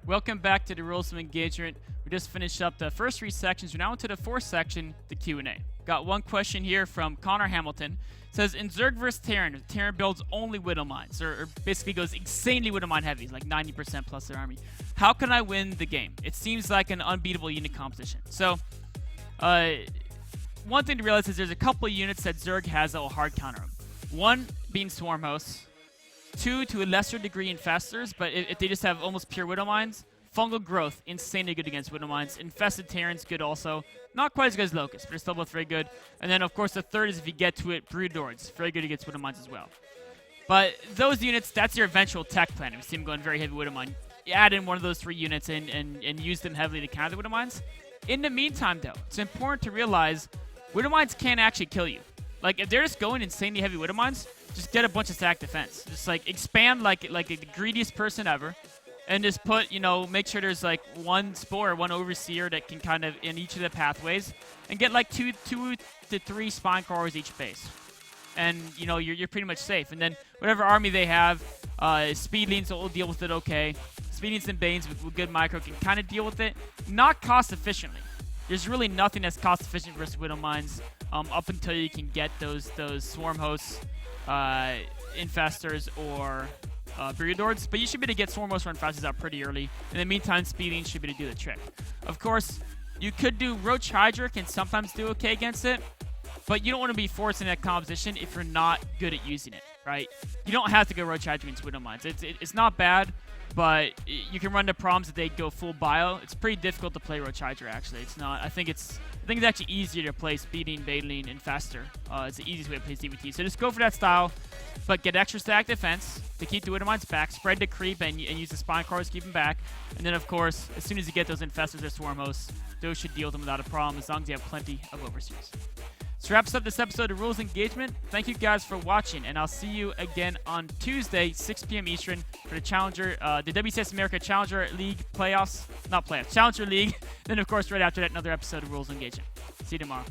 Welcome back to the Rules of Engagement. We just finished up the first 3 sections. We're now into the 4th section, the Q&A. Got one question here from Connor Hamilton. It says, in Zerg vs. Terran, Terran builds only Widow Mines, or basically goes insanely Widow Mine heavy, like 90% plus their army. How can I win the game? It seems like an unbeatable unit composition. So, one thing to realize is there's a couple of units that Zerg has that will hard counter them. One being Swarm Hosts. 2, to a lesser degree, Infestors, but if they just have almost pure Widow Mines. Fungal Growth, insanely good against Widow Mines. Infested Terrans, good also. Not quite as good as Locust, but they're still both very good. And then, of course, the third is if you get to it, Broodlords. Very good against Widow Mines as well. But those units, that's your eventual tech plan. If you see them going very heavy Widow Mine, you add in one of those 3 units and use them heavily to counter the Widow Mines. In the meantime, though, it's important to realize Widow Mines can't actually kill you. Like, if they're just going insanely heavy Widow Mines, just get a bunch of stack defense. Just, like, expand like the greediest person ever. And just put, make sure there's, like, one Spore or one Overseer that can kind of, in each of the pathways. And get, like, 2 to 3 Spine Crawlers each base. And, you're pretty much safe. And then whatever army they have, Speedlings will deal with it okay. Speedlings and Banes with good micro can kind of deal with it. Not cost efficiently. There's really nothing that's cost efficient versus Widow Mines up until you can get those Swarm Hosts, Infestors, or Broodlords. But you should be able to get Swarm Hosts or Infestors out pretty early. In the meantime, Speedlings should be able to do the trick. Of course, you could do Roach Hydra, can sometimes do okay against it. But you don't want to be forcing that composition if you're not good at using it, right? You don't have to go Roach Hydra against Widow Mines. It's not bad, but you can run into problems that they go full bio. It's pretty difficult to play Roach Hydra, actually. It's not. I think it's actually easier to play Speeding, Baitling, and Fester. It's the easiest way to play CVT. So just go for that style, but get extra stack defense to keep the Widow Mines back, spread the creep, and use the Spine Crawlers to keep them back. And then, of course, as soon as you get those Infestors or Swarm Hosts, those should deal with them without a problem as long as you have plenty of Overseers. So wraps up this episode of Rules Engagement. Thank you guys for watching, and I'll see you again on Tuesday, 6 p.m. Eastern, for the the WCS America Challenger League playoffs. Not playoffs, Challenger League. Then, of course, right after that, another episode of Rules Engagement. See you tomorrow.